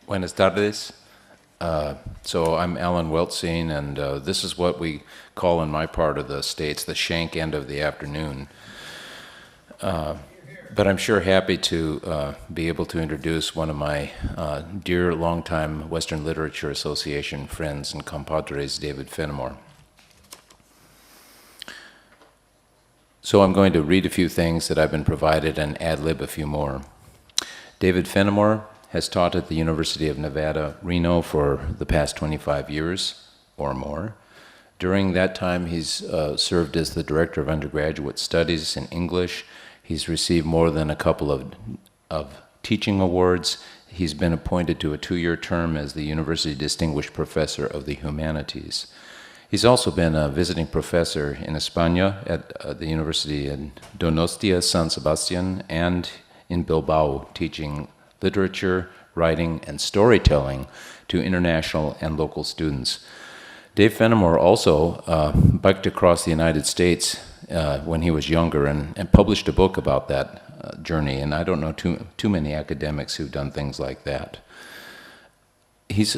Buenas tardes. So I'm Alan Weltzine, and this is what we call in my part of the States the shank end of the afternoon. But I'm sure happy to be able to introduce one of my dear longtime Western Literature Association friends and compadres, David Fenimore. So I'm going to read a few things that I've been provided and ad-lib a few more. David Fenimore has taught at the University of Nevada, Reno for the past 25 years or more. During that time, he's served as the Director of Undergraduate Studies in English. He's received more than a couple of teaching awards. He's been appointed to a 2-year term as the University Distinguished Professor of the Humanities. He's also been a visiting professor in España at the University in Donostia, San Sebastian, and in Bilbao, teaching literature, writing, and storytelling to international and local students. Dave Fenimore also biked across the United States when he was younger and published a book about that journey, and I don't know too many academics who've done things like that. He's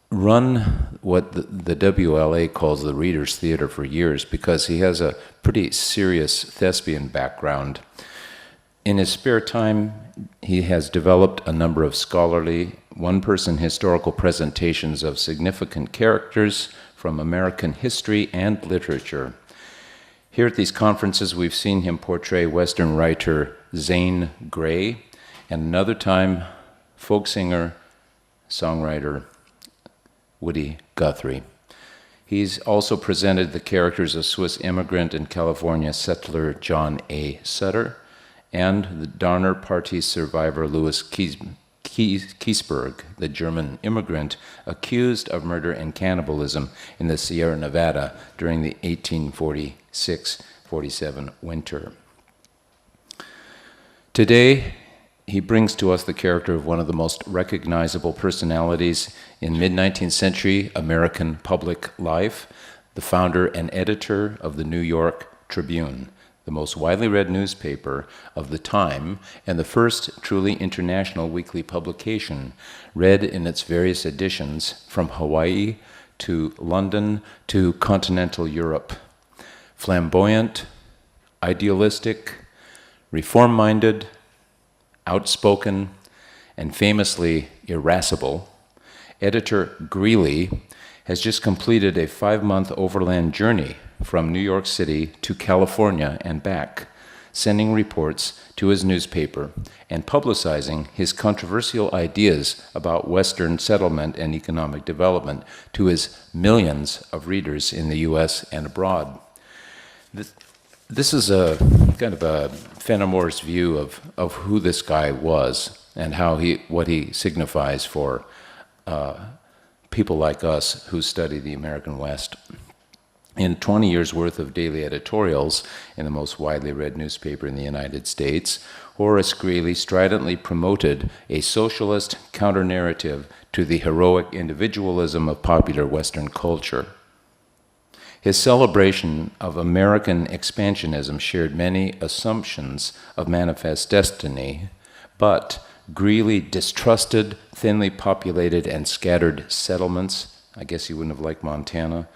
run what the WLA calls the Reader's Theater for years because he has a pretty serious thespian background. In his spare time, he has developed a number of scholarly, one-person historical presentations of significant characters from American history and literature. Here at these conferences, we've seen him portray Western writer Zane Grey, and another time, folk singer, songwriter Woody Guthrie. He's also presented the characters of Swiss immigrant and California settler John A. Sutter, and the Donner Party survivor Louis Keseberg, the German immigrant accused of murder and cannibalism in the Sierra Nevada during the 1846-47 winter. Today, he brings to us the character of one of the most recognizable personalities in mid-19th century American public life, the founder and editor of the New York Tribune, the most widely read newspaper of the time, and the first truly international weekly publication, read in its various editions from Hawaii to London to continental Europe. Flamboyant, idealistic, reform-minded, outspoken, and famously irascible, editor Greeley has just completed a 5-month overland journey from New York City to California and back, sending reports to his newspaper and publicizing his controversial ideas about Western settlement and economic development to his millions of readers in the U.S. and abroad. This is a kind of a Fenimore's view of who this guy was and what he signifies for people like us who study the American West. In 20 years' worth of daily editorials in the most widely read newspaper in the United States, Horace Greeley stridently promoted a socialist counter-narrative to the heroic individualism of popular Western culture. His celebration of American expansionism shared many assumptions of manifest destiny, but Greeley distrusted thinly populated and scattered settlements. I guess he wouldn't have liked Montana,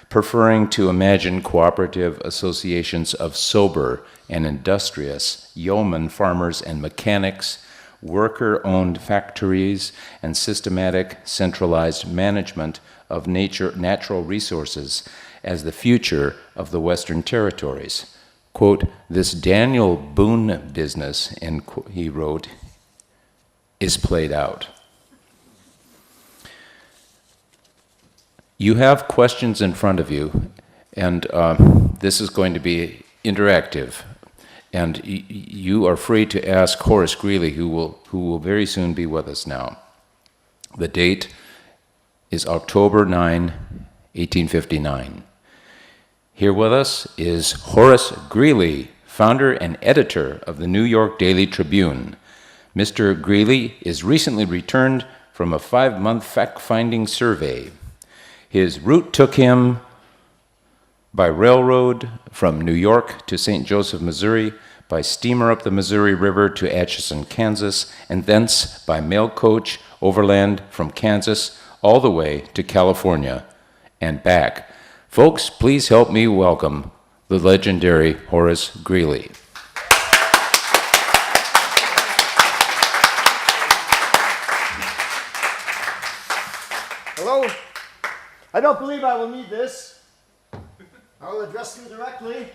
preferring to imagine cooperative associations of sober and industrious yeomen, farmers, and mechanics, worker-owned factories, and systematic centralized management of natural resources as the future of the Western territories. Quote, "This Daniel Boone business," he wrote, "is played out." You have questions in front of you, and this is going to be interactive. And you are free to ask Horace Greeley, who will very soon be with us now. The date is October 9, 1859. Here with us is Horace Greeley, founder and editor of the New York Daily Tribune. Mr. Greeley is recently returned from a 5-month fact-finding survey. His route took him by railroad from New York to St. Joseph, Missouri, by steamer up the Missouri River to Atchison, Kansas, and thence by mail coach overland from Kansas all the way to California and back. Folks, please help me welcome the legendary Horace Greeley. Hello. I don't believe I will need this. I will address you directly.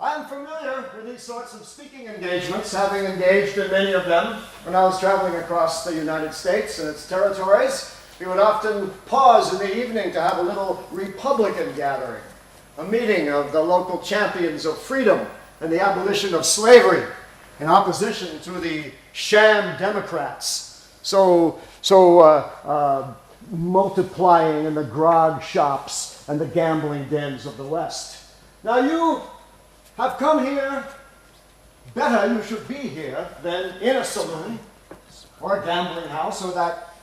I am familiar with these sorts of speaking engagements, having engaged in many of them when I was traveling across the United States and its territories. We would often pause in the evening to have a little Republican gathering, a meeting of the local champions of freedom and the abolition of slavery in opposition to the sham Democrats. Multiplying in the grog shops and the gambling dens of the West. Now you have come here, better you should be here than in a saloon or a gambling house or that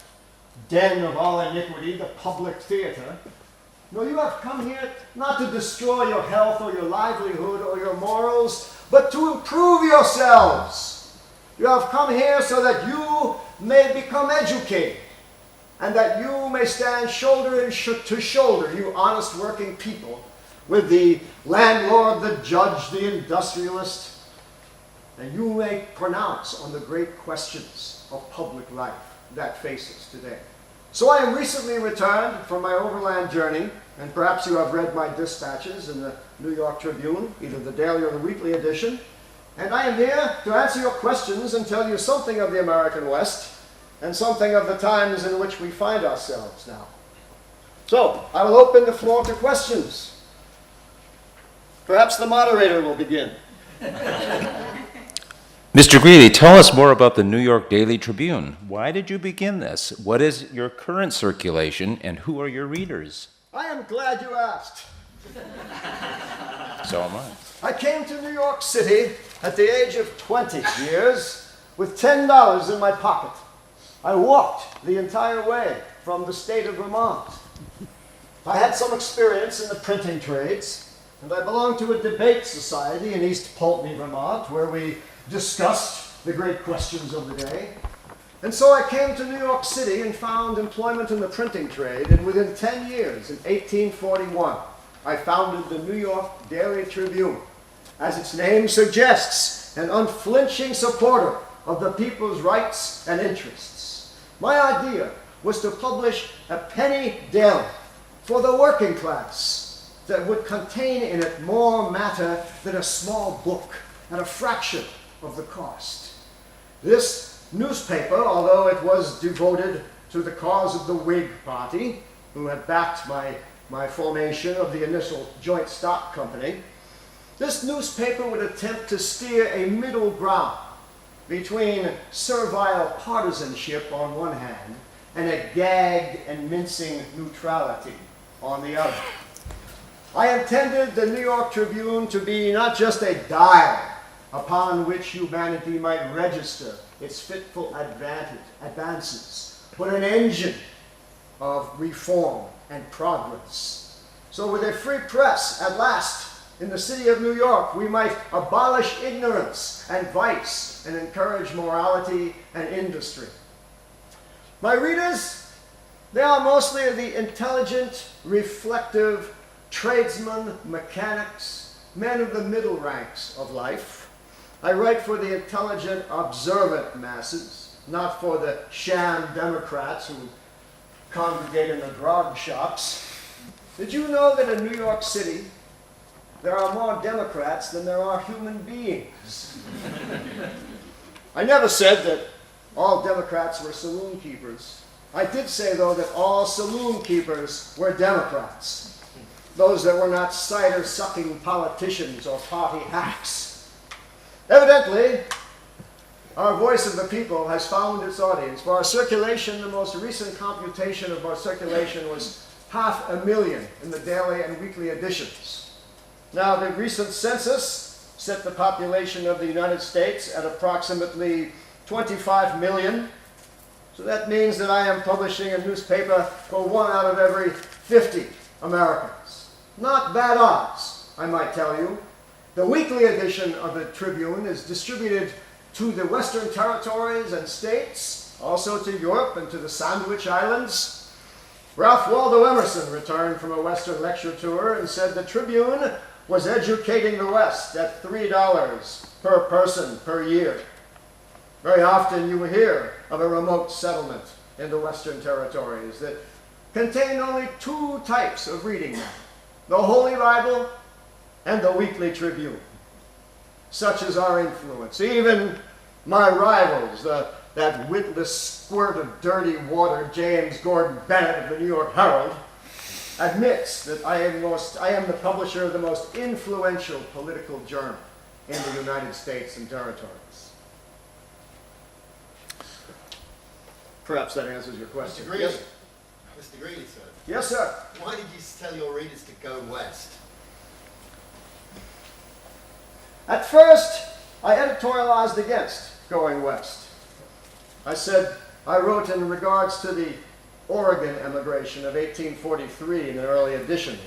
den of all iniquity, the public theater. No, you have come here not to destroy your health or your livelihood or your morals, but to improve yourselves. You have come here so that you may become educated, and that you may stand shoulder to shoulder, you honest working people, with the landlord, the judge, the industrialist, and you may pronounce on the great questions of public life that face us today. So I am recently returned from my overland journey, and perhaps you have read my dispatches in the New York Tribune, either the daily or the weekly edition, and I am here to answer your questions and tell you something of the American West, and something of the times in which we find ourselves now. So, I will open the floor to questions. Perhaps the moderator will begin. Mr. Greeley, tell us more about the New York Daily Tribune. Why did you begin this? What is your current circulation, and who are your readers? I am glad you asked. So am I. I came to New York City at the age of 20 years with $10 in my pocket. I walked the entire way from the state of Vermont. I had some experience in the printing trades, and I belonged to a debate society in East Pulteney, Vermont, where we discussed the great questions of the day. And so I came to New York City and found employment in the printing trade, and within 10 years, in 1841, I founded the New York Daily Tribune. As its name suggests, an unflinching supporter of the people's rights and interests. My idea was to publish a penny daily for the working class that would contain in it more matter than a small book at a fraction of the cost. This newspaper, although it was devoted to the cause of the Whig Party, who had backed my formation of the initial joint stock company, this newspaper would attempt to steer a middle ground between servile partisanship on one hand and a gagged and mincing neutrality on the other. I intended the New York Tribune to be not just a dial upon which humanity might register its fitful advances, but an engine of reform and progress. So with a free press, at last, in the city of New York, we might abolish ignorance and vice and encourage morality and industry. My readers, they are mostly the intelligent, reflective tradesmen, mechanics, men of the middle ranks of life. I write for the intelligent, observant masses, not for the sham Democrats who congregate in the grog shops. Did you know that in New York City, there are more Democrats than there are human beings? I never said that all Democrats were saloon keepers. I did say, though, that all saloon keepers were Democrats, those that were not cider-sucking politicians or party hacks. Evidently, our voice of the people has found its audience. For our circulation, the most recent computation of our circulation was 500,000 in the daily and weekly editions. Now, the recent census set the population of the United States at approximately 25 million. So that means that I am publishing a newspaper for 1 out of every 50 Americans. Not bad odds, I might tell you. The weekly edition of the Tribune is distributed to the Western territories and states also to Europe and to the Sandwich Islands. Ralph Waldo Emerson returned from a Western lecture tour and said the Tribune was educating the West at $3 per person per year. Very often you will hear of a remote settlement in the Western Territories that contained only two types of reading matter, the Holy Bible and the Weekly Tribune. Such is our influence. Even my rivals, that witless squirt of dirty water, James Gordon Bennett of the New York Herald, admits that I am the publisher of the most influential political journal in the United States and territories. Perhaps that answers your question. Mr. Greeley, Yes, Mr. Greeley, sir. yes, sir. Why did you tell your readers to go west? At first, I editorialized against going west. I wrote in regards to the Oregon emigration of 1843 in an early edition,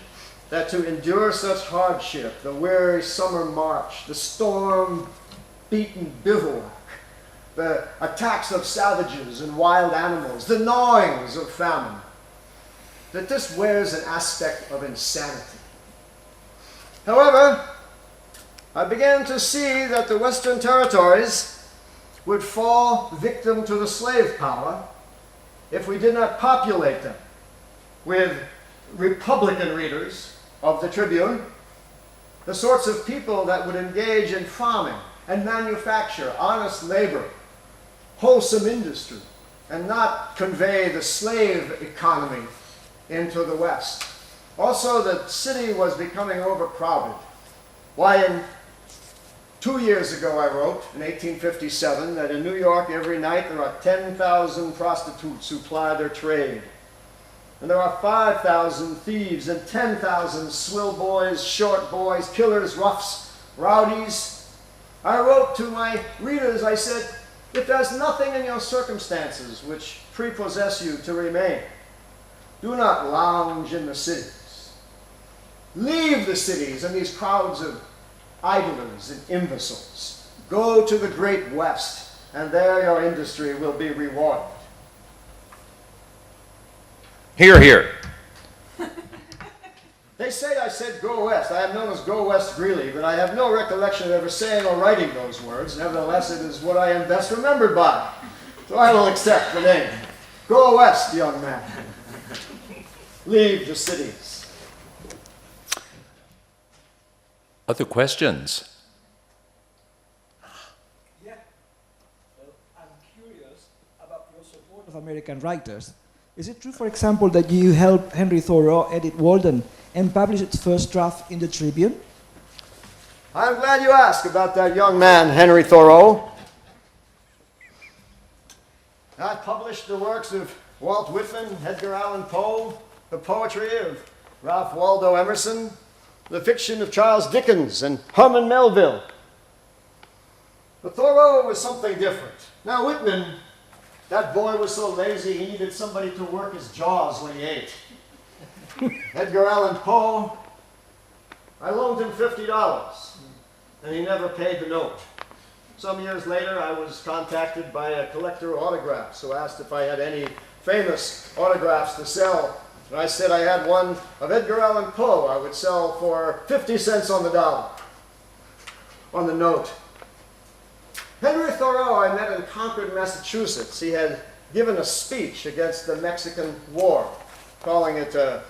that to endure such hardship, the weary summer march, the storm-beaten bivouac, the attacks of savages and wild animals, the gnawings of famine, that this wears an aspect of insanity. However, I began to see that the Western Territories would fall victim to the slave power if we did not populate them with Republican readers of the Tribune, the sorts of people that would engage in farming and manufacture, honest labor, wholesome industry, and not convey the slave economy into the West. Also, the city was becoming overcrowded. Why, 2 years ago I wrote, in 1857, that in New York every night there are 10,000 prostitutes who ply their trade. And there are 5,000 thieves and 10,000 swill boys, short boys, killers, roughs, rowdies. I wrote to my readers, I said, if there's nothing in your circumstances which prepossess you to remain, do not lounge in the cities. Leave the cities and these crowds of idlers and imbeciles. Go to the great West, and there your industry will be rewarded. Hear, hear. They say I said go west. I am known as Go West Greeley, but I have no recollection of ever saying or writing those words. Nevertheless, it is what I am best remembered by. So I will accept the name. Go west, young man. Leave the cities. Other questions? Yeah. Well, I'm curious about your support of American writers. Is it true, for example, that you helped Henry Thoreau edit Walden and publish its first draft in the Tribune? I'm glad you asked about that young man, Henry Thoreau. I published the works of Walt Whitman, Edgar Allan Poe, the poetry of Ralph Waldo Emerson, the fiction of Charles Dickens and Herman Melville. But Thoreau was something different. Now Whitman, that boy was so lazy he needed somebody to work his jaws when he ate. Edgar Allan Poe, I loaned him $50, and he never paid the note. Some years later, I was contacted by a collector of autographs who asked if I had any famous autographs to sell. And I said I had one of Edgar Allan Poe I would sell for 50 cents on the dollar, on the note. Henry Thoreau I met in Concord, Massachusetts. He had given a speech against the Mexican War, calling it a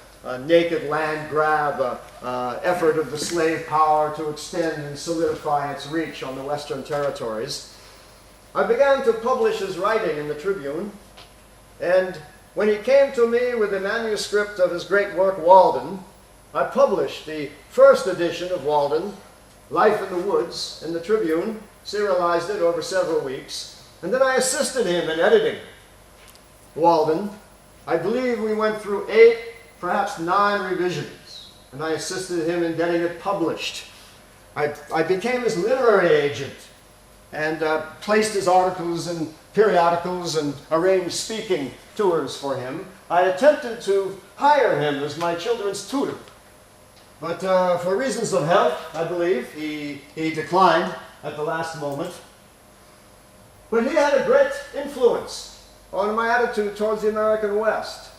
naked land grab, effort of the slave power to extend and solidify its reach on the Western Territories. I began to publish his writing in the Tribune, and when he came to me with the manuscript of his great work, Walden, I published the first edition of Walden, Life in the Woods, in the Tribune, serialized it over several weeks, and then I assisted him in editing Walden. I believe we went through 8, perhaps 9 revisions, and I assisted him in getting it published. I became his literary agent and placed his articles in periodicals and arranged speaking tours for him. I attempted to hire him as my children's tutor, but for reasons of health, I believe, he declined at the last moment. But he had a great influence on my attitude towards the American West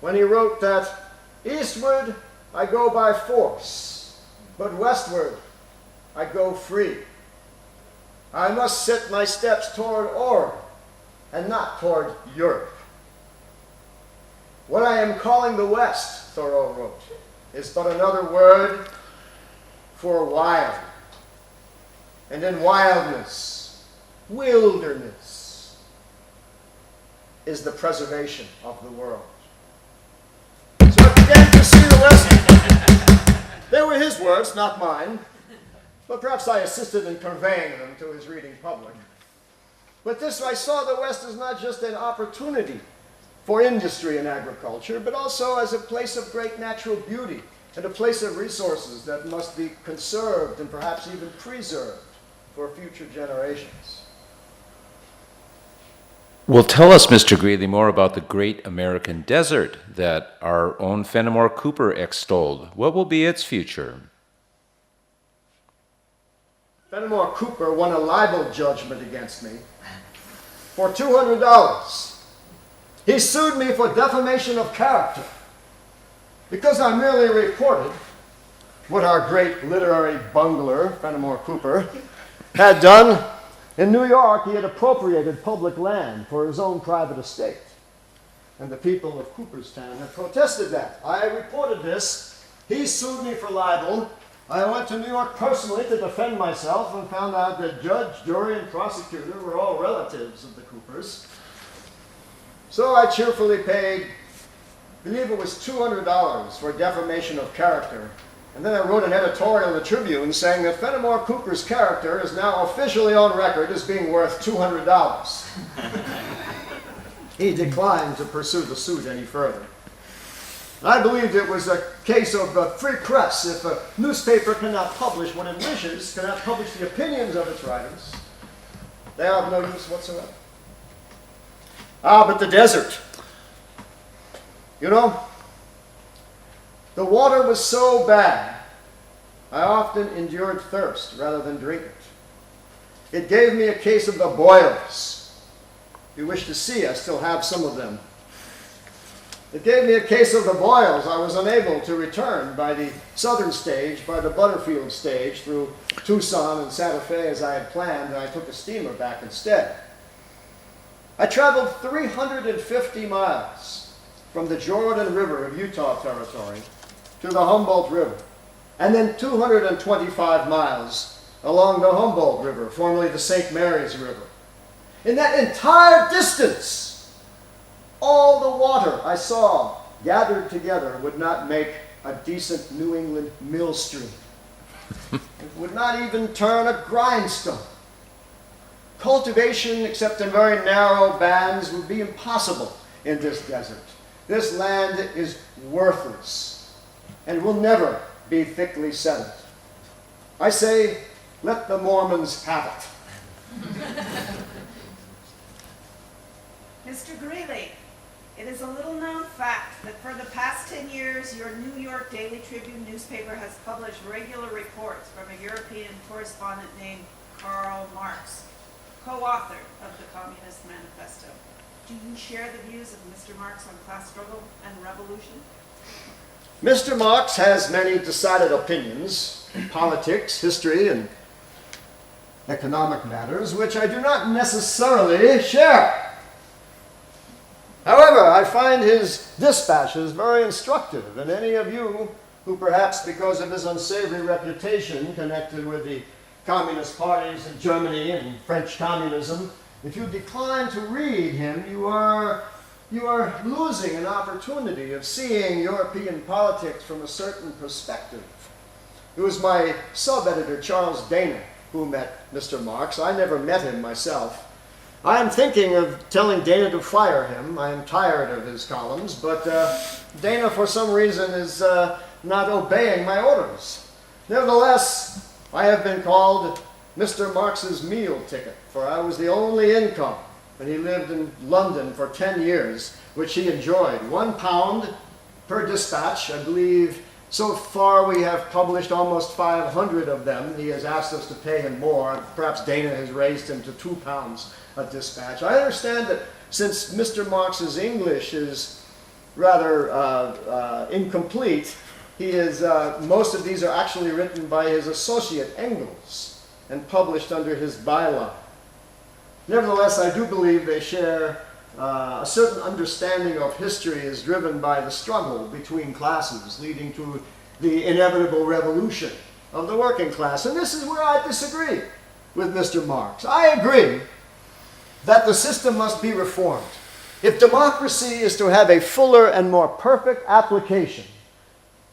when he wrote that eastward I go by force, but westward I go free. I must set my steps toward Oregon and not toward Europe. What I am calling the West, Thoreau wrote, is but another word for wild. And in wildness, wilderness, is the preservation of the world. So it began to see the West. They were his words, not mine, but perhaps I assisted in conveying them to his reading public. But this, I saw the West as not just an opportunity for industry and agriculture, but also as a place of great natural beauty and a place of resources that must be conserved and perhaps even preserved for future generations. Well, tell us, Mr. Greeley, more about the great American desert that our own Fenimore Cooper extolled. What will be its future? Fenimore Cooper won a libel judgment against me for $200. He sued me for defamation of character because I merely reported what our great literary bungler, Fenimore Cooper, had done. In New York, he had appropriated public land for his own private estate. And the people of Cooperstown had protested that. I reported this. He sued me for libel. I went to New York personally to defend myself and found out that judge, jury, and prosecutor were all relatives of the Coopers. So I cheerfully paid, I believe it was $200 for defamation of character. And then I wrote an editorial in the Tribune saying that Fenimore Cooper's character is now officially on record as being worth $200. He declined to pursue the suit any further. I believed it was a case of free press. If a newspaper cannot publish what it wishes, cannot publish the opinions of its writers, they have no use whatsoever. But the desert. You know, the water was so bad, I often endured thirst rather than drink it. It gave me a case of the boils. If you wish to see, I still have some of them. It gave me a case of the boils. I was unable to return by the southern stage, by the Butterfield stage, through Tucson and Santa Fe as I had planned, and I took a steamer back instead. I traveled 350 miles from the Jordan River of Utah Territory to the Humboldt River, and then 225 miles along the Humboldt River, formerly the St. Mary's River. In that entire distance, all the water I saw gathered together would not make a decent New England mill stream. It would not even turn a grindstone. Cultivation, except in very narrow bands, would be impossible in this desert. This land is worthless and will never be thickly settled. I say, let the Mormons have it. Mr. Greeley, it is a little-known fact that for the past 10 years, your New York Daily Tribune newspaper has published regular reports from a European correspondent named Karl Marx, co-author of the Communist Manifesto. Do you share the views of Mr. Marx on class struggle and revolution? Mr. Marx has many decided opinions in politics, history, and economic matters, which I do not necessarily share. However, I find his dispatches very instructive, and any of you who perhaps because of his unsavory reputation connected with the communist parties in Germany and French communism, if you decline to read him, you are losing an opportunity of seeing European politics from a certain perspective. It was my sub-editor, Charles Dana, who met Mr. Marx. I never met him myself. I am thinking of telling Dana to fire him. I am tired of his columns, but Dana, for some reason, is not obeying my orders. Nevertheless, I have been called Mr. Marx's meal ticket, for I was the only income, and he lived in London for 10 years, which he enjoyed. £1 per dispatch, I believe. So far we have published almost 500 of them. He has asked us to pay him more. Perhaps Dana has raised him to £2 a dispatch. I understand that since Mr. Marx's English is rather incomplete, most of these are actually written by his associate Engels and published under his byline. Nevertheless, I do believe they share a certain understanding of history is driven by the struggle between classes, leading to the inevitable revolution of the working class. And this is where I disagree with Mr. Marx. I agree that the system must be reformed. If democracy is to have a fuller and more perfect application,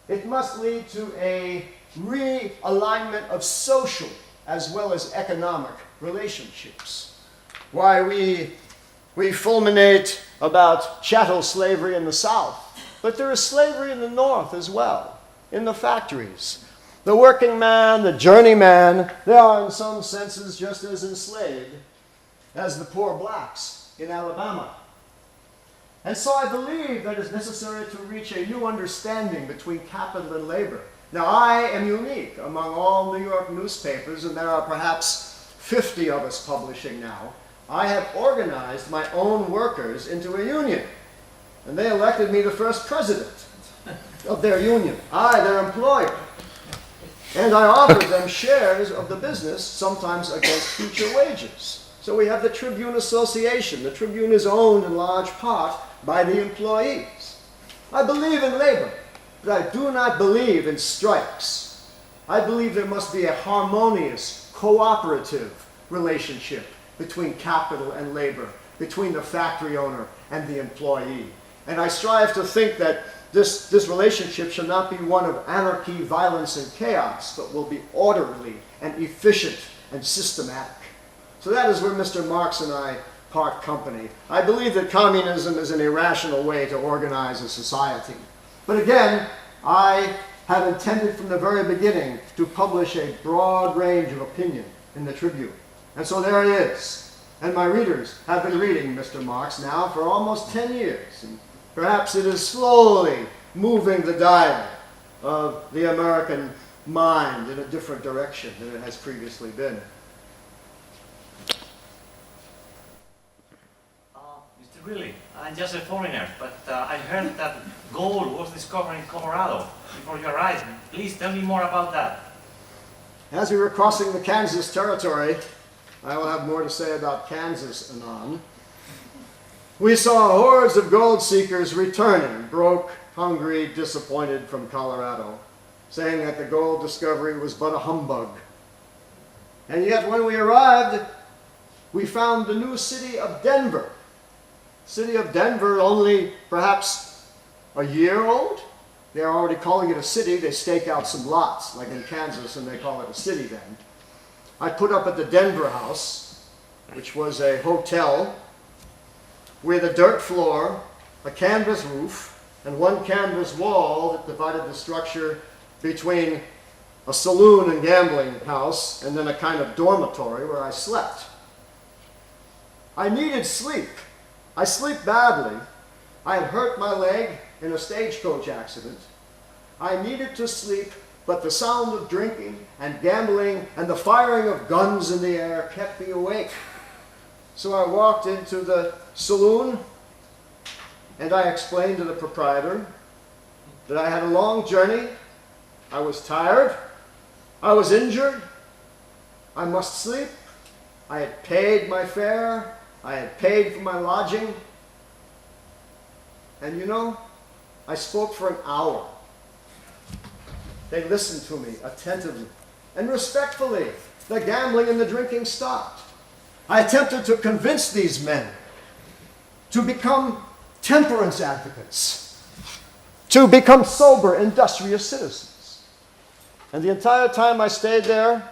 it must lead to a realignment of social as well as economic relationships. Why we fulminate about chattel slavery in the South, but there is slavery in the North as well, in the factories. The working man, the journeyman, they are in some senses just as enslaved as the poor blacks in Alabama. And so I believe that it's necessary to reach a new understanding between capital and labor. Now, I am unique among all New York newspapers, and there are perhaps 50 of us publishing now. I have organized my own workers into a union, and they elected me the first president of their union. I, their employer. And I offered them shares of the business, sometimes against future wages. So we have the Tribune Association. The Tribune is owned in large part by the employees. I believe in labor, but I do not believe in strikes. I believe there must be a harmonious, cooperative relationship between capital and labor, between the factory owner and the employee. And I strive to think that this relationship should not be one of anarchy, violence, and chaos, but will be orderly and efficient and systematic. So that is where Mr. Marx and I part company. I believe that communism is an irrational way to organize a society. But again, I have intended from the very beginning to publish a broad range of opinion in the Tribune. And so there it is. And my readers have been reading Mr. Marx now for almost 10 years. And perhaps it is slowly moving the dial of the American mind in a different direction than it has previously been. Mr. Greeley, I'm just a foreigner, but I heard that gold was discovered in Colorado before you arrived. Please tell me more about that. As we were crossing the Kansas territory, I will have more to say about Kansas anon. We saw hordes of gold seekers returning, broke, hungry, disappointed from Colorado, saying that the gold discovery was but a humbug. And yet when we arrived, we found the new city of Denver. City of Denver, only perhaps a year old. They're already calling it a city. They stake out some lots, like in Kansas, and they call it a city then. I put up at the Denver House, which was a hotel with a dirt floor, a canvas roof, and one canvas wall that divided the structure between a saloon and gambling house, and then a kind of dormitory where I slept. I needed sleep. I sleep badly. I had hurt my leg in a stagecoach accident. I needed to sleep, but the sound of drinking and gambling and the firing of guns in the air kept me awake. So I walked into the saloon and I explained to the proprietor that I had a long journey, I was tired, I was injured, I must sleep, I had paid my fare, I had paid for my lodging, and you know, I spoke for an hour. They listened to me attentively and respectfully. The gambling and the drinking stopped. I attempted to convince these men to become temperance advocates, to become sober, industrious citizens. And the entire time I stayed there,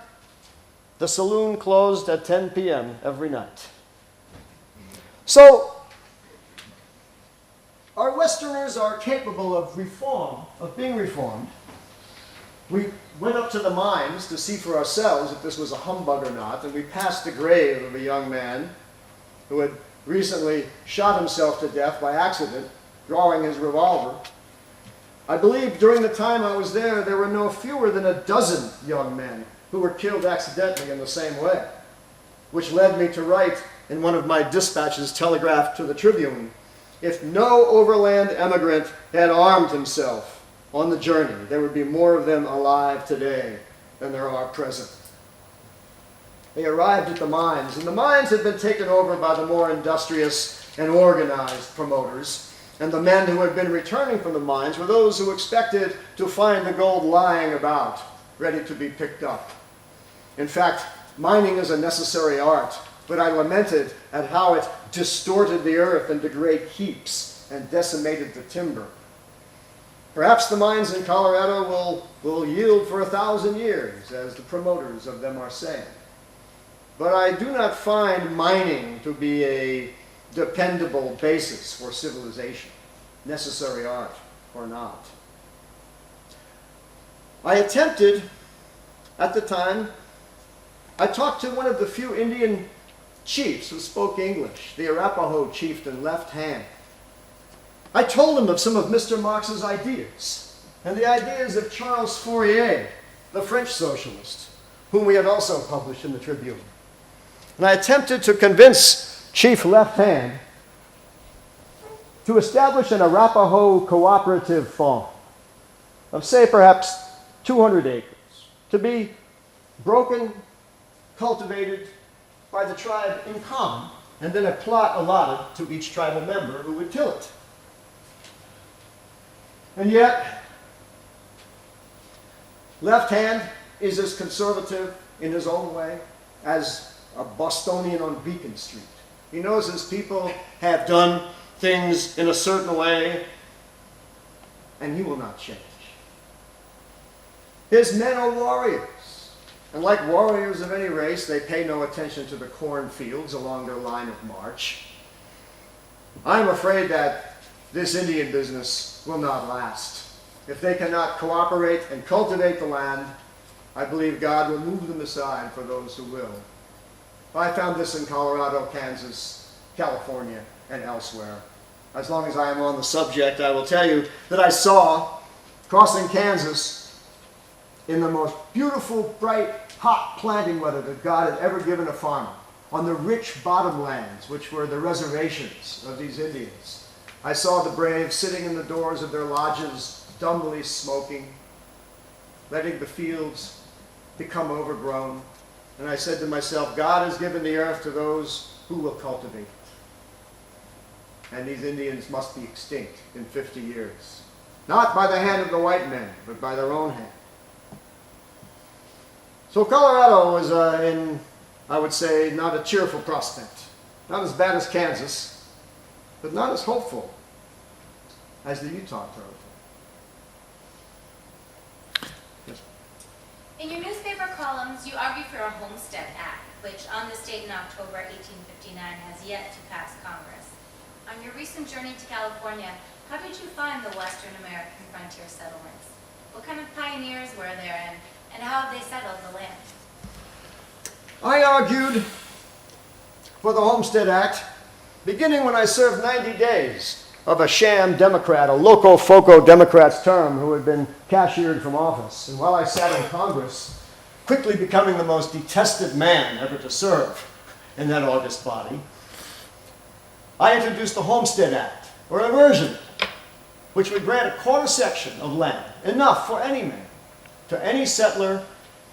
the saloon closed at 10 p.m. every night. So, our Westerners are capable of reform, of being reformed. We went up to the mines to see for ourselves if this was a humbug or not, and we passed the grave of a young man who had recently shot himself to death by accident, drawing his revolver. I believe during the time I was there, there were no fewer than a dozen young men who were killed accidentally in the same way, which led me to write in one of my dispatches telegraphed to the Tribune, if no overland emigrant had armed himself on the journey, there would be more of them alive today than there are present. They arrived at the mines, and the mines had been taken over by the more industrious and organized promoters, and the men who had been returning from the mines were those who expected to find the gold lying about, ready to be picked up. In fact, mining is a necessary art, but I lamented at how it distorted the earth into great heaps and decimated the timber. Perhaps the mines in Colorado will yield for 1,000 years, as the promoters of them are saying. But I do not find mining to be a dependable basis for civilization, necessary art or not. I attempted, at the time, I talked to one of the few Indian chiefs who spoke English, the Arapaho chieftain Left Hand. I told him of some of Mr. Marx's ideas, and the ideas of Charles Fourier, the French socialist, whom we had also published in the Tribune. And I attempted to convince Chief Left Hand to establish an Arapaho cooperative farm of, say, perhaps 200 acres, to be broken, cultivated by the tribe in common, and then a plot allotted to each tribal member who would till it. And yet, Left Hand is as conservative in his own way as a Bostonian on Beacon Street. He knows his people have done things in a certain way, and he will not change. His men are warriors, and like warriors of any race, they pay no attention to the cornfields along their line of march. I'm afraid that this Indian business will not last. If they cannot cooperate and cultivate the land, I believe God will move them aside for those who will. I found this in Colorado, Kansas, California, and elsewhere. As long as I am on the subject, I will tell you that I saw, crossing Kansas, in the most beautiful, bright, hot planting weather that God had ever given a farmer, on the rich bottomlands, which were the reservations of these Indians. I saw the braves sitting in the doors of their lodges, dumbly smoking, letting the fields become overgrown. And I said to myself, God has given the earth to those who will cultivate it. And these Indians must be extinct in 50 years. Not by the hand of the white men, but by their own hand. So Colorado was in, I would say, not a cheerful prospect. Not as bad as Kansas, but not as hopeful as the Utah territory. Yes. In your newspaper columns, you argue for a Homestead Act, which on this date in October 1859 has yet to pass Congress. On your recent journey to California, how did you find the Western American frontier settlements? What kind of pioneers were there, and how have they settled the land? I argued for the Homestead Act beginning when I served 90 days of a sham Democrat, a loco-foco Democrat's term who had been cashiered from office. And while I sat in Congress, quickly becoming the most detested man ever to serve in that august body, I introduced the Homestead Act, or a version, which would grant a quarter section of land, enough for any man, to any settler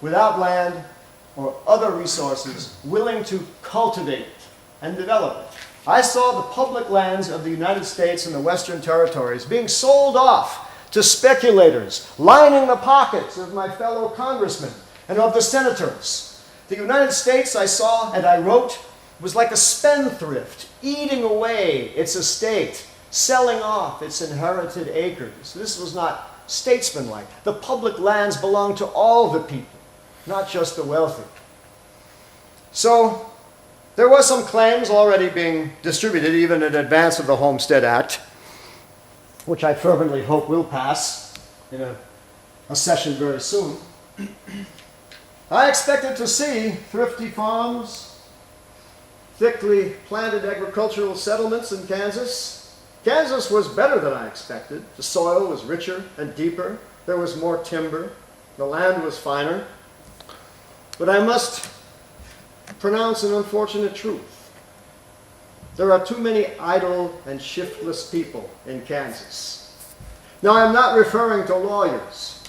without land or other resources willing to cultivate it and develop it. I saw the public lands of the United States and the Western Territories being sold off to speculators, lining the pockets of my fellow congressmen and of the senators. The United States, I saw and I wrote, was like a spendthrift, eating away its estate, selling off its inherited acres. This was not statesmanlike. The public lands belonged to all the people, not just the wealthy. So, there were some claims already being distributed, even in advance of the Homestead Act, which I fervently hope will pass in a session very soon. I expected to see thrifty farms, thickly planted agricultural settlements in Kansas. Kansas was better than I expected. The soil was richer and deeper. There was more timber. The land was finer. But I must pronounce an unfortunate truth. There are too many idle and shiftless people in Kansas. Now, I'm not referring to lawyers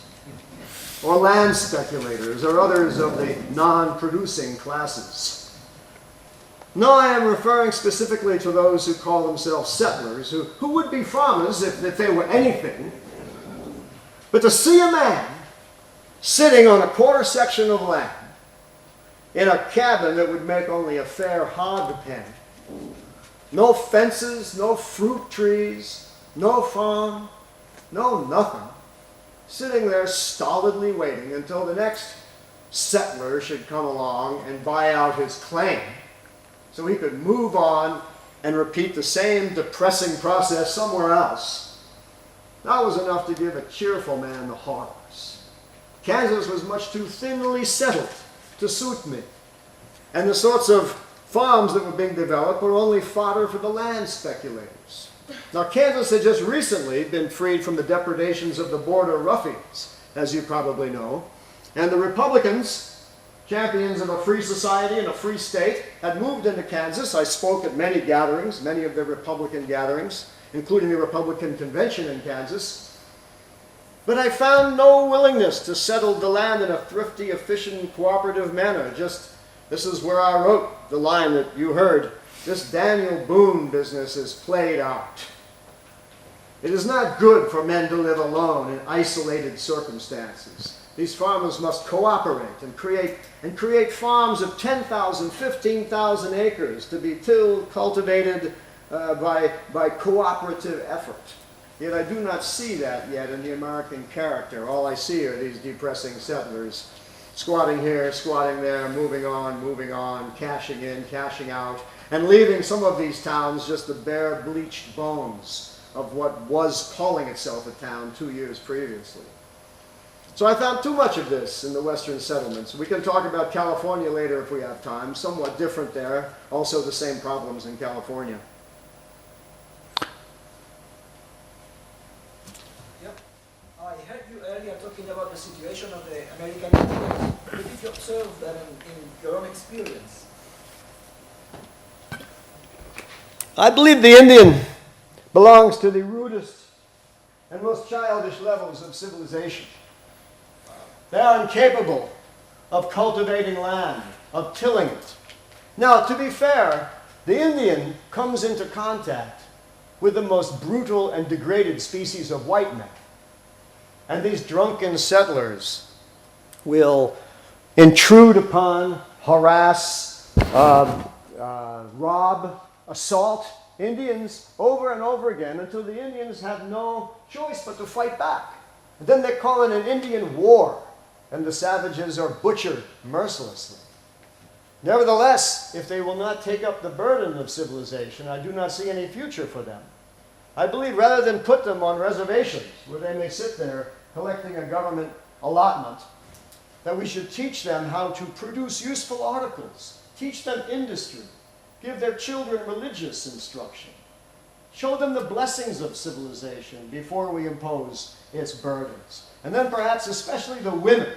or land speculators or others of the non-producing classes. No, I am referring specifically to those who call themselves settlers, who would be farmers if they were anything. But to see a man sitting on a quarter section of land in a cabin that would make only a fair hog pen, no fences, no fruit trees, no farm, no nothing, sitting there stolidly waiting until the next settler should come along and buy out his claim so he could move on and repeat the same depressing process somewhere else. That was enough to give a cheerful man the horrors. Kansas was much too thinly settled to suit me, and the sorts of farms that were being developed were only fodder for the land speculators. Now, Kansas had just recently been freed from the depredations of the border ruffians, as you probably know, and the Republicans, champions of a free society and a free state, had moved into Kansas. I spoke at many gatherings, many of the Republican gatherings, including the Republican convention in Kansas. But I found no willingness to settle the land in a thrifty, efficient, cooperative manner. This is where I wrote the line that you heard. This Daniel Boone business is played out. It is not good for men to live alone in isolated circumstances. These farmers must cooperate and create farms of 10,000, 15,000 acres to be tilled, cultivated by cooperative effort. Yet I do not see that yet in the American character. All I see are these depressing settlers, squatting here, squatting there, moving on, cashing in, cashing out, and leaving some of these towns just the bare bleached bones of what was calling itself a town 2 years previously. So I found too much of this in the western settlements. We can talk about California later if we have time. Somewhat different there. Also the same problems in California. Yep. I heard you earlier talking about the situation of the American Indians. What did you observe that in your own experience? I believe the Indian belongs to the rudest and most childish levels of civilization. They are incapable of cultivating land, of tilling it. Now, to be fair, the Indian comes into contact with the most brutal and degraded species of white men. And these drunken settlers will intrude upon, harass, rob, assault Indians over and over again until the Indians have no choice but to fight back. And then they call it an Indian war, and the savages are butchered mercilessly. Nevertheless, if they will not take up the burden of civilization, I do not see any future for them. I believe rather than put them on reservations where they may sit there collecting a government allotment, that we should teach them how to produce useful articles, teach them industry, give their children religious instruction, show them the blessings of civilization before we impose its burdens. And then perhaps especially the women.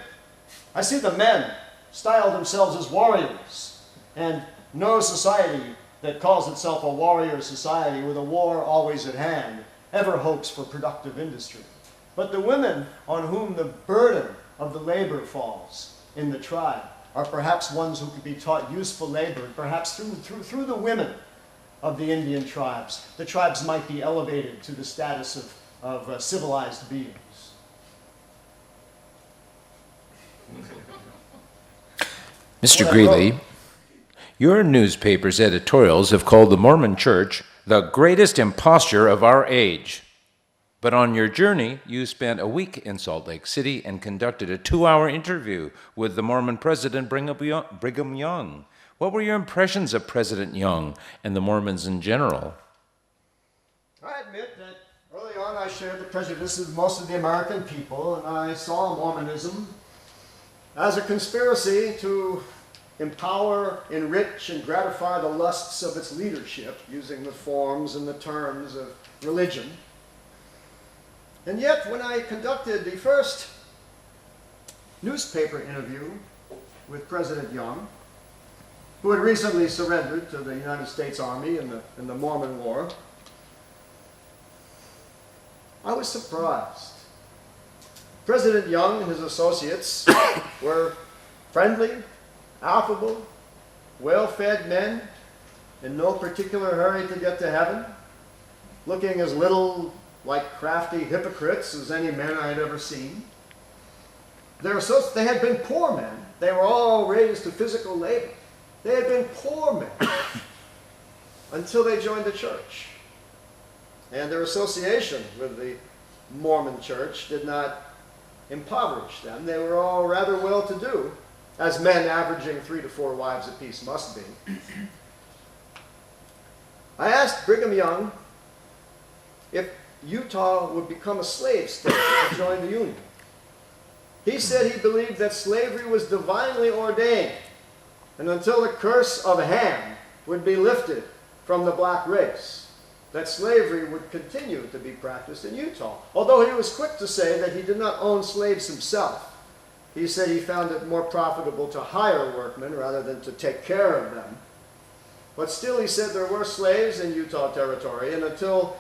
I see the men style themselves as warriors, and no society that calls itself a warrior society with a war always at hand ever hopes for productive industry. But the women on whom the burden of the labor falls in the tribe are perhaps ones who could be taught useful labor, and perhaps through the women of the Indian tribes, the tribes might be elevated to the status of civilized beings. Mr. Greeley, your newspaper's editorials have called the Mormon Church the greatest imposture of our age. But on your journey, you spent a week in Salt Lake City and conducted a 2-hour interview with the Mormon president, Brigham Young. What were your impressions of President Young and the Mormons in general? I admit that early on I shared the prejudices of most of the American people, and I saw Mormonism as a conspiracy to empower, enrich, and gratify the lusts of its leadership, using the forms and the terms of religion. And yet, when I conducted the first newspaper interview with President Young, who had recently surrendered to the United States Army in the Mormon War, I was surprised. President Young and his associates were friendly, affable, well-fed men in no particular hurry to get to heaven, looking as little like crafty hypocrites as any men I had ever seen. They had been poor men. They were all raised to physical labor. They had been poor men until they joined the church. And their association with the Mormon church did not impoverish them. They were all rather well-to-do, as men averaging 3 to 4 wives apiece must be. I asked Brigham Young if Utah would become a slave state to join the Union. He said he believed that slavery was divinely ordained, and until the curse of Ham would be lifted from the black race, that slavery would continue to be practiced in Utah. Although he was quick to say that he did not own slaves himself. He said he found it more profitable to hire workmen rather than to take care of them. But still, he said there were slaves in Utah Territory, and until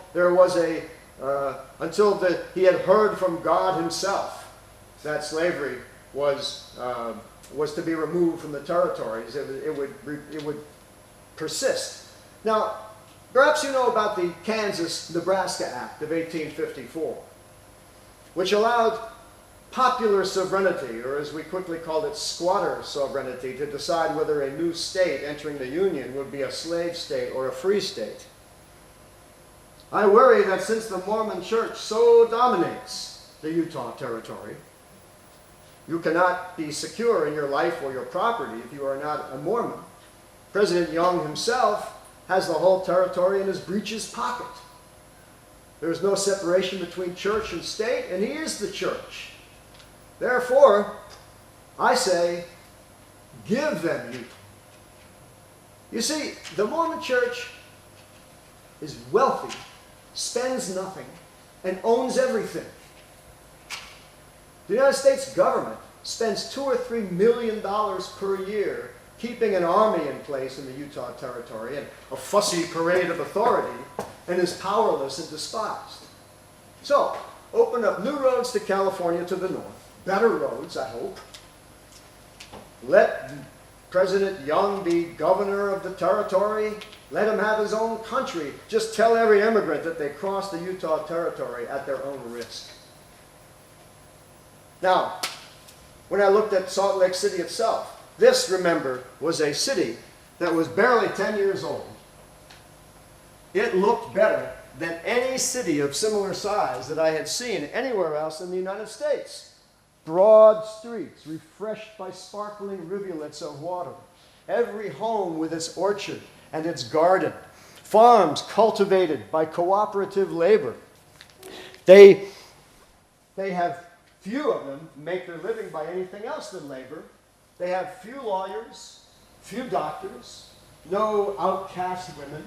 he had heard from God himself that slavery was to be removed from the territories, it would persist. Now, perhaps you know about the Kansas-Nebraska Act of 1854, which allowed popular sovereignty, or as we quickly called it, squatter sovereignty, to decide whether a new state entering the Union would be a slave state or a free state. I worry that since the Mormon Church so dominates the Utah Territory, you cannot be secure in your life or your property if you are not a Mormon. President Young himself has the whole territory in his breeches pocket. There is no separation between church and state, and he is the church. Therefore, I say, give them Utah. You see, the Mormon Church is wealthy, spends nothing, and owns everything. The United States government spends $2 or $3 million per year keeping an army in place in the Utah Territory and a fussy parade of authority, and is powerless and despised. So, open up new roads to California to the north, better roads, I hope. Let President Young be governor of the territory. Let him have his own country. Just tell every immigrant that they crossed the Utah Territory at their own risk. Now, when I looked at Salt Lake City itself, this, remember, was a city that was barely 10 years old. It looked better than any city of similar size that I had seen anywhere else in the United States. Broad streets refreshed by sparkling rivulets of water. Every home with its orchard and its garden. Farms cultivated by cooperative labor. They have few of them make their living by anything else than labor. They have few lawyers, few doctors, no outcast women.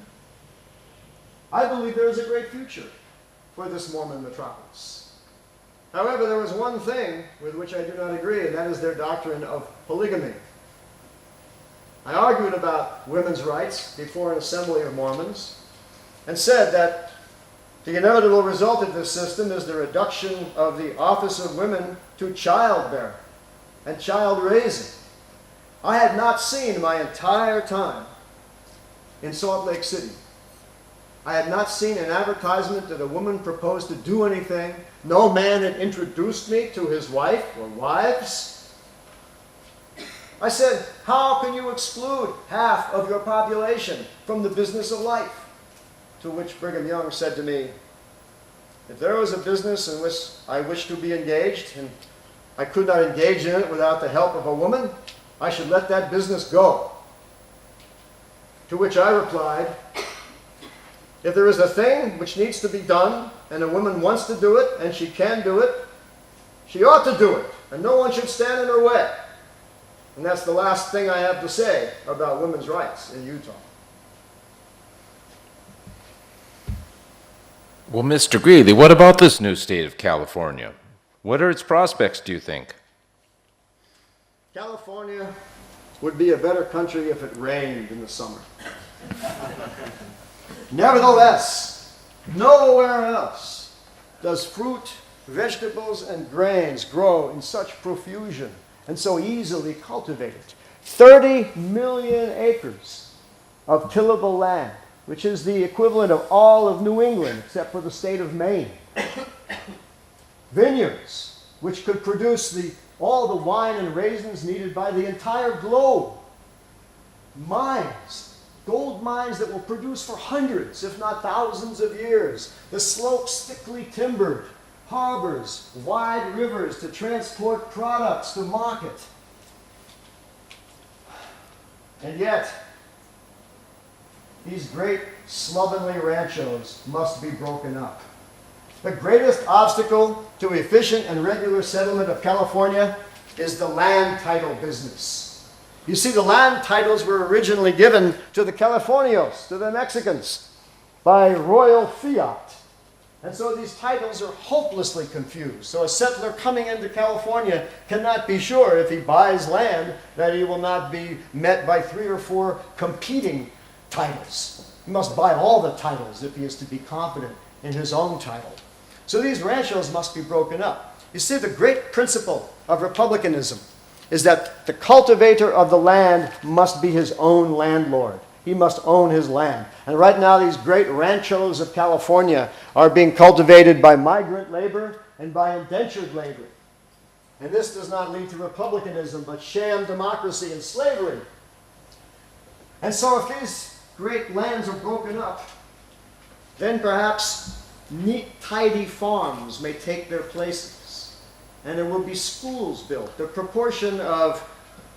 I believe there is a great future for this Mormon metropolis. However, there is one thing with which I do not agree, and that is their doctrine of polygamy. I argued about women's rights before an assembly of Mormons and said that the inevitable result of this system is the reduction of the office of women to childbearing and child raising. I had not seen my entire time in Salt Lake City. I had not seen an advertisement that a woman proposed to do anything. No man had introduced me to his wife or wives. I said, how can you exclude half of your population from the business of life? To which Brigham Young said to me, if there was a business in which I wished to be engaged, and I could not engage in it without the help of a woman, I should let that business go. To which I replied, if there is a thing which needs to be done, and a woman wants to do it, and she can do it, she ought to do it, and no one should stand in her way. And that's the last thing I have to say about women's rights in Utah. Well, Mr. Greeley, what about this new state of California? What are its prospects, do you think? California would be a better country if it rained in the summer. Nevertheless, nowhere else does fruit, vegetables, and grains grow in such profusion and so easily cultivated. 30 million acres of tillable land, which is the equivalent of all of New England except for the state of Maine. Vineyards, which could produce all the wine and raisins needed by the entire globe. Mines, gold mines that will produce for hundreds, if not thousands of years. The slopes thickly timbered, harbors, wide rivers to transport products to market. And yet, these great slovenly ranchos must be broken up. The greatest obstacle to efficient and regular settlement of California is the land title business. You see, the land titles were originally given to the Californios, to the Mexicans, by royal fiat. And so these titles are hopelessly confused. So a settler coming into California cannot be sure if he buys land that he will not be met by 3 or 4 competing titles. He must buy all the titles if he is to be confident in his own title. So these ranchos must be broken up. You see, the great principle of republicanism is that the cultivator of the land must be his own landlord. He must own his land. And right now, these great ranchos of California are being cultivated by migrant labor and by indentured labor. And this does not lead to republicanism, but sham democracy and slavery. And so if these great lands are broken up, then perhaps neat, tidy farms may take their places. And there will be schools built. The proportion of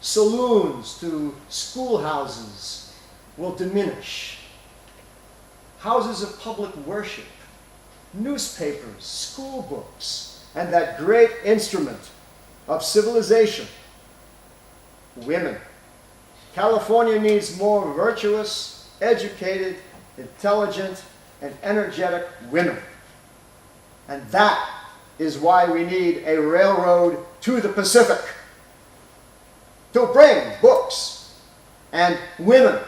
saloons to schoolhouses will diminish. Houses of public worship, newspapers, school books, and that great instrument of civilization, women. California needs more virtuous, educated, intelligent, and energetic women. And that is why we need a railroad to the Pacific, to bring books and women.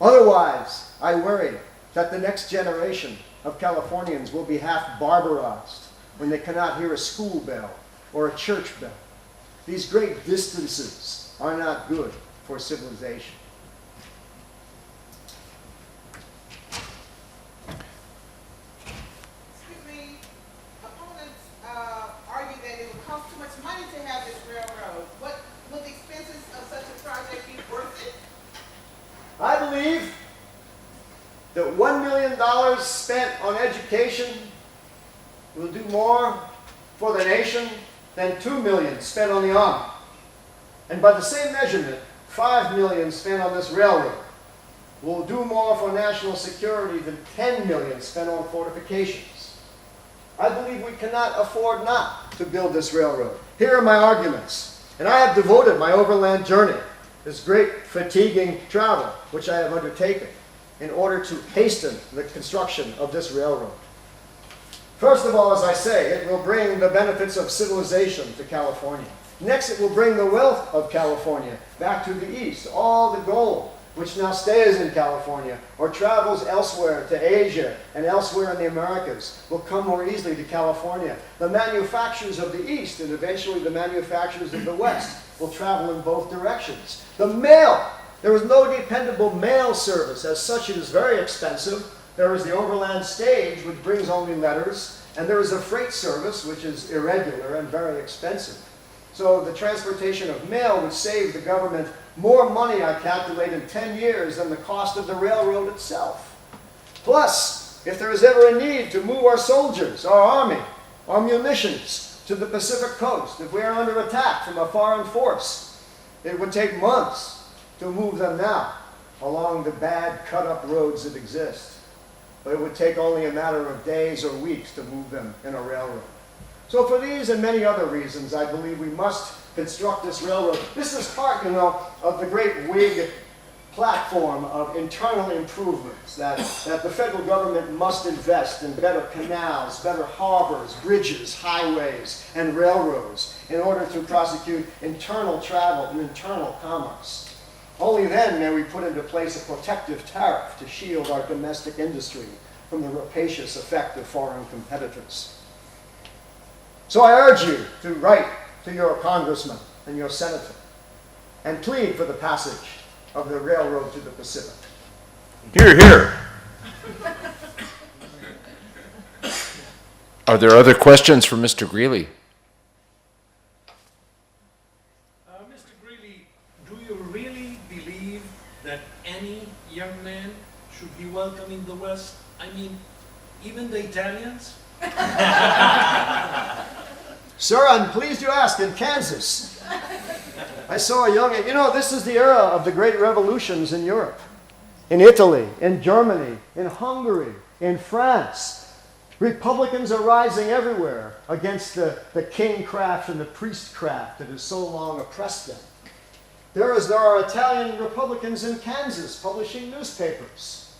Otherwise, I worry that the next generation of Californians will be half barbarized when they cannot hear a school bell or a church bell. These great distances are not good for civilization. Excuse me, opponents argue that it would cost too much money to have this railroad. What would the expenses of such a project be worth it? I believe that $1 million spent on education will do more for the nation than $2 million spent on the army. And by the same measurement, $5 million spent on this railroad will do more for national security than $10 million spent on fortifications. I believe we cannot afford not to build this railroad. Here are my arguments. And I have devoted my overland journey, this great fatiguing travel, which I have undertaken, in order to hasten the construction of this railroad. First of all, as I say, it will bring the benefits of civilization to California. Next, it will bring the wealth of California back to the east. All the gold, which now stays in California or travels elsewhere to Asia and elsewhere in the Americas, will come more easily to California. The manufacturers of the east and eventually the manufacturers of the west will travel in both directions. The mail. There is no dependable mail service. As such, it is very expensive. There is the overland stage, which brings only letters, and there is a freight service, which is irregular and very expensive. So the transportation of mail would save the government more money, I calculate, in 10 years than the cost of the railroad itself. Plus, if there is ever a need to move our soldiers, our army, our munitions to the Pacific coast, if we are under attack from a foreign force, it would take months to move them now along the bad cut-up roads that exist. But it would take only a matter of days or weeks to move them in a railroad. So for these and many other reasons, I believe we must construct this railroad. This is part, of the great Whig platform of internal improvements that the federal government must invest in better canals, better harbors, bridges, highways, and railroads in order to prosecute internal travel and internal commerce. Only then may we put into place a protective tariff to shield our domestic industry from the rapacious effect of foreign competitors. So I urge you to write to your congressman and your senator and plead for the passage of the railroad to the Pacific. Hear, hear. Are there other questions for Mr. Greeley? Mr. Greeley, do you really believe that any young man should be welcome in the West? I mean, even the Italians? Sir, I'm pleased you asked. In Kansas, I saw a young, this is the era of the great revolutions in Europe, in Italy, in Germany, in Hungary, in France. Republicans are rising everywhere against the kingcraft and the priestcraft that has so long oppressed them. There are Italian Republicans in Kansas publishing newspapers.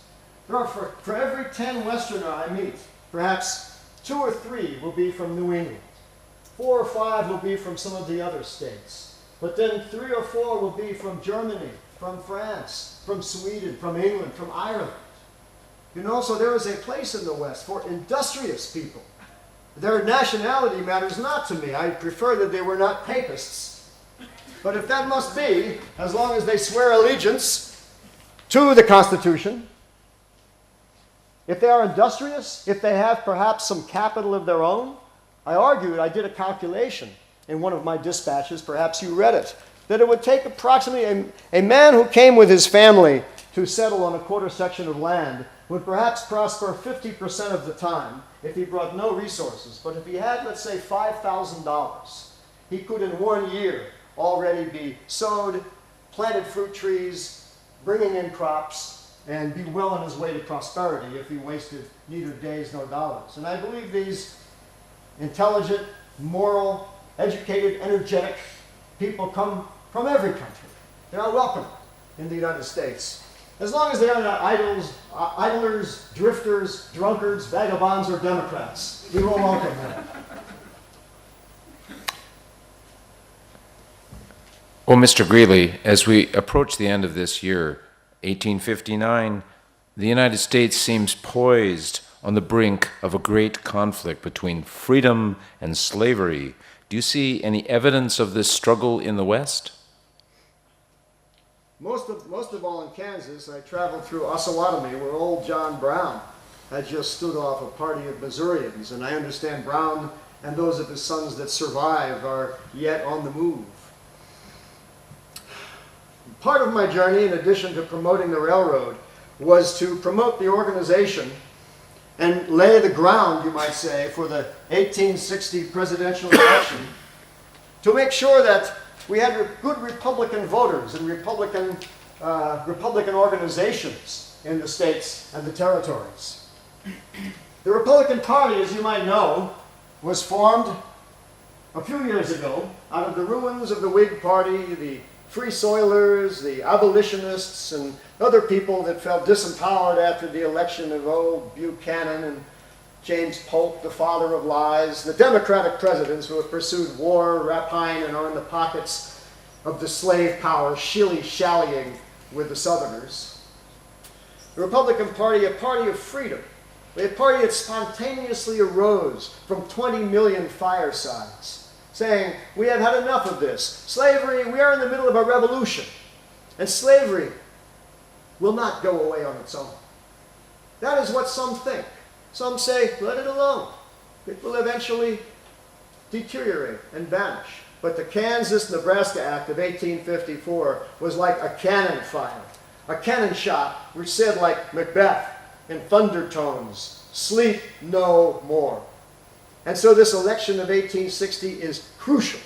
There are, for every 10 Westerner I meet, perhaps 2 or 3 will be from New England. 4 or 5 will be from some of the other states. But then 3 or 4 will be from Germany, from France, from Sweden, from England, from Ireland. So there is a place in the West for industrious people. Their nationality matters not to me. I prefer that they were not papists. But if that must be, as long as they swear allegiance to the Constitution, if they are industrious, if they have perhaps some capital of their own, I did a calculation in one of my dispatches, perhaps you read it, that it would take approximately a man who came with his family to settle on a quarter section of land would perhaps prosper 50% of the time if he brought no resources. But if he had, let's say, $5,000, he could in 1 year already be sowed, planted fruit trees, bringing in crops, and be well on his way to prosperity if he wasted neither days nor dollars. And I believe these intelligent, moral, educated, energetic people come from every country. They are welcome in the United States. As long as they are not idlers, drifters, drunkards, vagabonds, or Democrats, we will welcome them. Well, Mr. Greeley, as we approach the end of this year, 1859, the United States seems poised on the brink of a great conflict between freedom and slavery. Do you see any evidence of this struggle in the West? Most of all in Kansas, I traveled through Osawatomie, where old John Brown had just stood off a party of Missourians, and I understand Brown and those of his sons that survive are yet on the move. Part of my journey, in addition to promoting the railroad, was to promote the organization and lay the ground, you might say, for the 1860 presidential election to make sure that we had good Republican voters and Republican organizations in the states and the territories. The Republican Party, as you might know, was formed a few years ago out of the ruins of the Whig Party, the Free Soilers, the abolitionists, and other people that felt disempowered after the election of old Buchanan and James Polk, the father of lies, the Democratic presidents who have pursued war, rapine, and are in the pockets of the slave power, shilly-shallying with the Southerners. The Republican Party, a party of freedom, a party that spontaneously arose from 20 million firesides, saying, we have had enough of this. Slavery, we are in the middle of a revolution, and slavery will not go away on its own. That is what some think. Some say, let it alone. It will eventually deteriorate and vanish. But the Kansas-Nebraska Act of 1854 was like a cannon fire, a cannon shot which said, like Macbeth in thunder tones, sleep no more. And so this election of 1860 is crucial.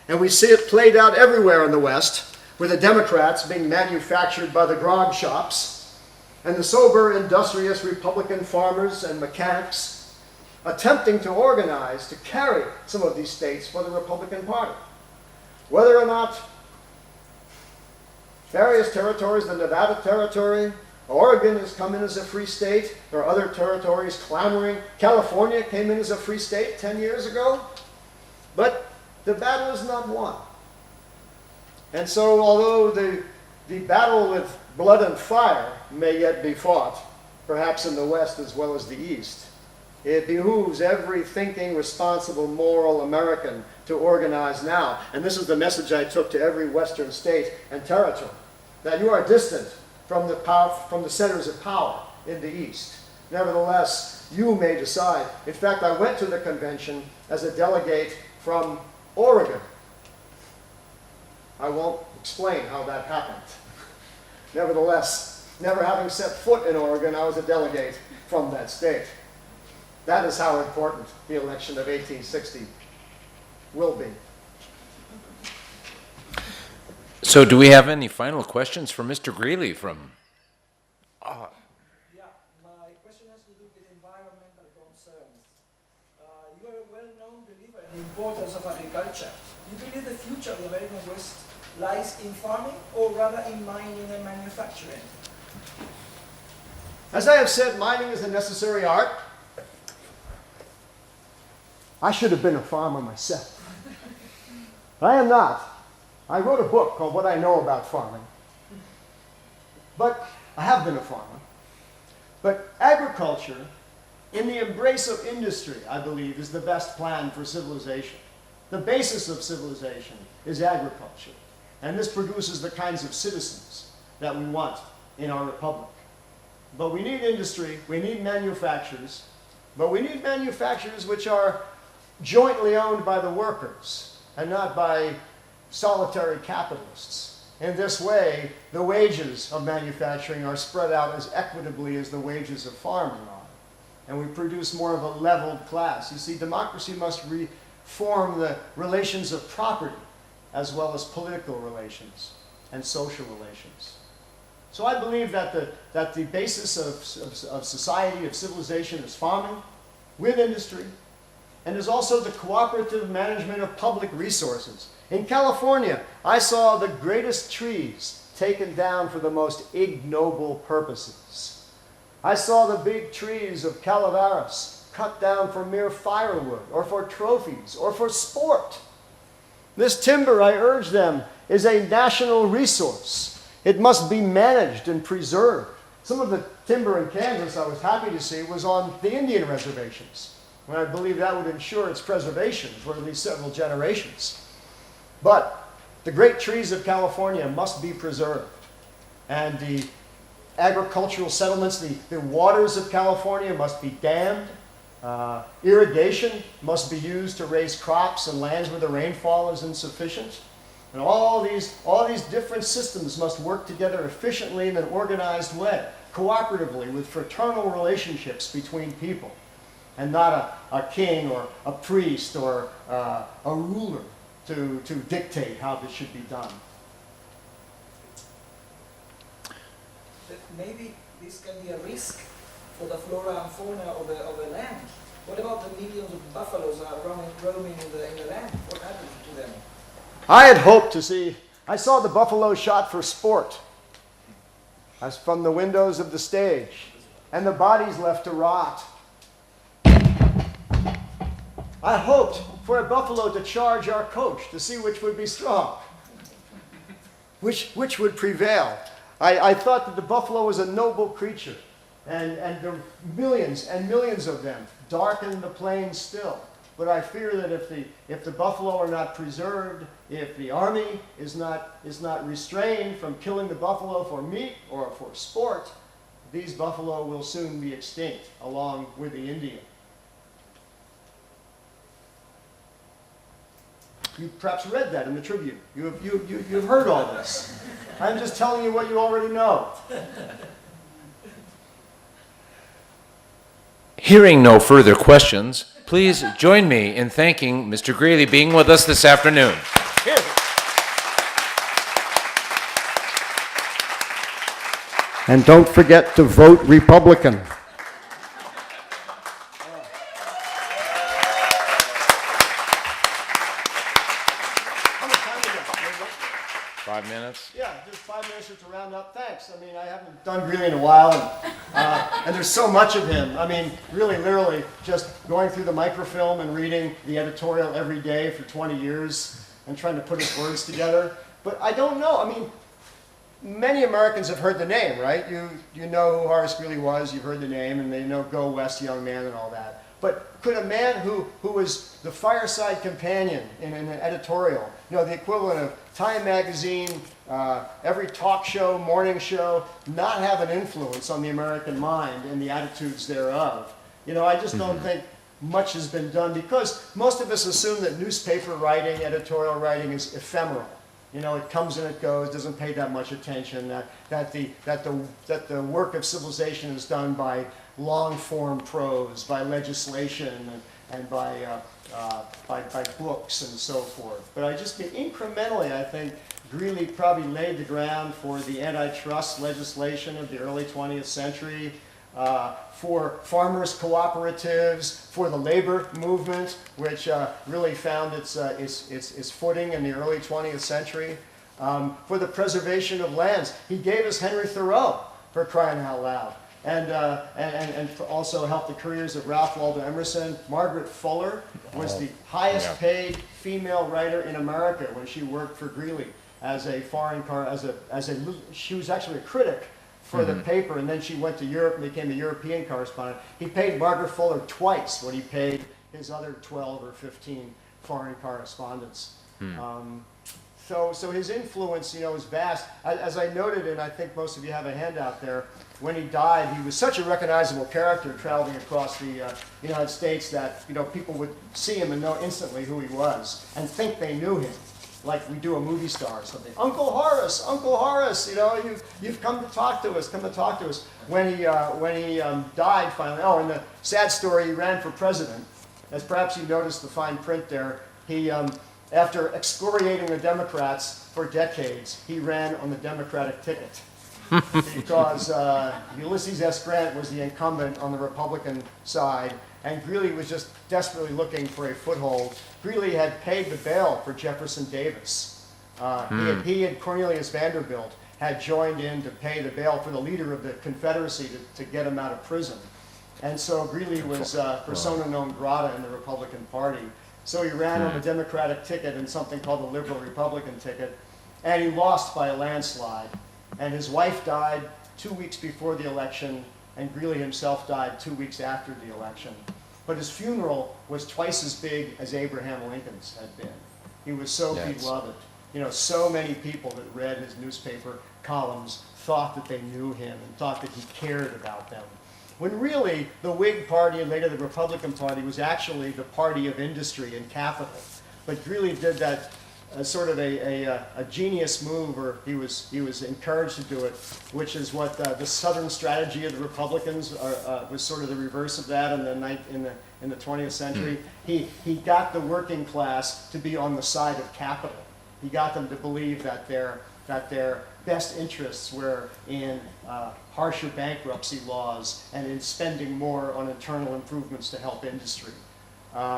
And we see it played out everywhere in the West, with the Democrats being manufactured by the grog shops, and the sober, industrious Republican farmers and mechanics attempting to organize to carry some of these states for the Republican Party. Whether or not various territories, the Nevada Territory, Oregon has come in as a free state. There are other territories clamoring. California came in as a free state 10 years ago. But the battle is not won. And so although the battle with blood and fire may yet be fought, perhaps in the West as well as the East, it behooves every thinking, responsible, moral American to organize now. And this is the message I took to every Western state and territory, that you are distant from the centers of power in the East. Nevertheless, you may decide. In fact, I went to the convention as a delegate from Oregon. I won't explain how that happened. Nevertheless, never having set foot in Oregon, I was a delegate from that state. That is how important the election of 1860 will be. So do we have any final questions for Mr. Greeley from... Yeah, my question has to do with environmental concerns. You are a well-known believer in the importance of agriculture. Do you believe the future of the American West lies in farming or rather in mining and manufacturing? As I have said, mining is a necessary art. I should have been a farmer myself. I am not. I wrote a book called What I Know About Farming. But I have been a farmer. But agriculture, in the embrace of industry, I believe, is the best plan for civilization. The basis of civilization is agriculture. And this produces the kinds of citizens that we want in our republic. But we need industry, we need manufacturers, but we need manufacturers which are jointly owned by the workers and not by solitary capitalists. In this way, the wages of manufacturing are spread out as equitably as the wages of farming are. And we produce more of a leveled class. You see, democracy must reform the relations of property as well as political relations and social relations. So I believe that the basis of society, of civilization, is farming with industry, and is also the cooperative management of public resources. In California, I saw the greatest trees taken down for the most ignoble purposes. I saw the big trees of Calaveras cut down for mere firewood, or for trophies, or for sport. This timber, I urge them, is a national resource. It must be managed and preserved. Some of the timber in Kansas, I was happy to see, was on the Indian reservations. And I believe that would ensure its preservation for at least several generations. But the great trees of California must be preserved. And the agricultural settlements, the waters of California must be dammed. Irrigation must be used to raise crops in lands where the rainfall is insufficient. And all these different systems must work together efficiently in an organized way, cooperatively, with fraternal relationships between people, and not a king or a priest or a ruler to dictate how this should be done. But maybe this can be a risk for the flora and fauna of the land. What about the millions of buffaloes that are roaming in the land? What happens to them? I had hoped to see, I saw the buffalo shot for sport as from the windows of the stage, and the bodies left to rot. I hoped for a buffalo to charge our coach to see which would be strong, which would prevail. I thought that the buffalo was a noble creature, and there were millions and millions of them darken the plains still. But I fear that if the buffalo are not preserved, if the army is not restrained from killing the buffalo for meat or for sport, these buffalo will soon be extinct along with the Indian. You perhaps read that in the Tribune. You've heard all this. I'm just telling you what you already know. Hearing no further questions, please join me in thanking Mr. Greeley being with us this afternoon. Here. And don't forget to vote Republican. 5 minutes? Yeah, just 5 minutes to round up. Thanks. I mean, I haven't done Greeley in a while, and there's so much of him. I mean, really, literally, just going through the microfilm and reading the editorial every day for 20 years and trying to put his words together. But I don't know. I mean, many Americans have heard the name, right? You know who Horace Greeley was. You've heard the name, and they know "Go West, Young Man" and all that. But could a man who was the fireside companion in an editorial, you know, the equivalent of Time magazine, every talk show, morning show, not have an influence on the American mind and the attitudes thereof? You know, I just don't think much has been done, because most of us assume that newspaper writing, editorial writing is ephemeral. You know, it comes and it goes, doesn't pay that much attention, that the work of civilization is done by long-form prose, by legislation, and by books and so forth. But I just incrementally, I think Greeley probably laid the ground for the antitrust legislation of the early 20th century, for farmers' cooperatives, for the labor movement, which really found its footing in the early 20th century, for the preservation of lands. He gave us Henry Thoreau, for crying out loud. And also helped the careers of Ralph Waldo Emerson. Margaret Fuller was the highest paid female writer in America when she worked for Greeley as a she was actually a critic for the paper, and then she went to Europe and became a European correspondent. He paid Margaret Fuller twice what he paid his other 12 or 15 foreign correspondents. So his influence, you know, is vast. As I noted, and I think most of you have a handout there, when he died, he was such a recognizable character traveling across the United States that, you know, people would see him and know instantly who he was and think they knew him, like we do a movie star or something. Uncle Horace, you know, you've come to talk to us, When he died finally, and the sad story, he ran for president. As perhaps you noticed the fine print there, he, after excoriating the Democrats for decades, he ran on the Democratic ticket. Because Ulysses S. Grant was the incumbent on the Republican side, and Greeley was just desperately looking for a foothold. Greeley had paid the bail for Jefferson Davis. He and Cornelius Vanderbilt had joined in to pay the bail for the leader of the Confederacy to get him out of prison. And so Greeley was persona non grata in the Republican Party. So he ran on the Democratic ticket and something called the Liberal Republican ticket, and he lost by a landslide. And his wife died 2 weeks before the election, and Greeley himself died 2 weeks after the election. But his funeral was twice as big as Abraham Lincoln's had been. He was so beloved. You know, so many people that read his newspaper columns thought that they knew him and thought that he cared about them. When really the Whig Party and later the Republican Party was actually the party of industry and capital. But Greeley did that sort of a genius move, or he was encouraged to do it, which is what the Southern strategy of the Republicans was sort of the reverse of that in the 20th century. He got the working class to be on the side of capital. He got them to believe that their best interests were in harsher bankruptcy laws and in spending more on internal improvements to help industry.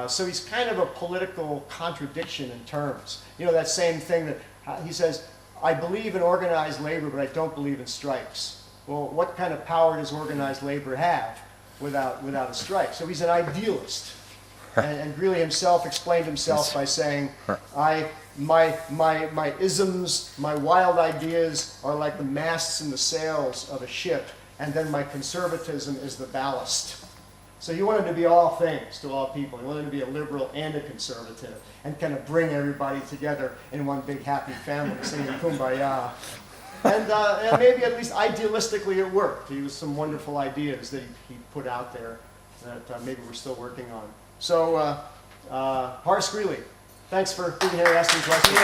So he's kind of a political contradiction in terms. You know, that same thing that he says, I believe in organized labor, but I don't believe in strikes. Well, what kind of power does organized labor have without a strike? So he's an idealist. And Greeley himself explained himself by saying, my isms, my wild ideas are like the masts and the sails of a ship, and then my conservatism is the ballast. So he wanted to be all things to all people. He wanted to be a liberal and a conservative and kind of bring everybody together in one big happy family singing Kumbaya. And maybe at least idealistically it worked. He was some wonderful ideas that he put out there that maybe we're still working on. So Horace Greeley, thanks for being here asking questions.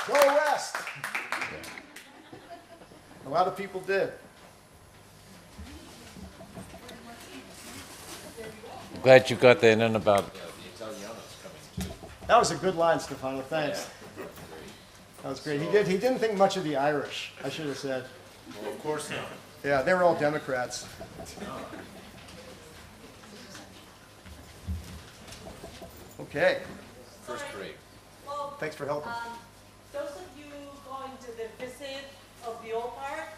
Go West! A lot of people did. I'm glad you got that in about. That was a good line, Stefano. Thanks. That was great. He didn't think much of the Irish, I should have said. Well, of course not. Yeah, they were all Democrats. Okay, First grade. Well, thanks for helping. those of you going to the visit of the old park,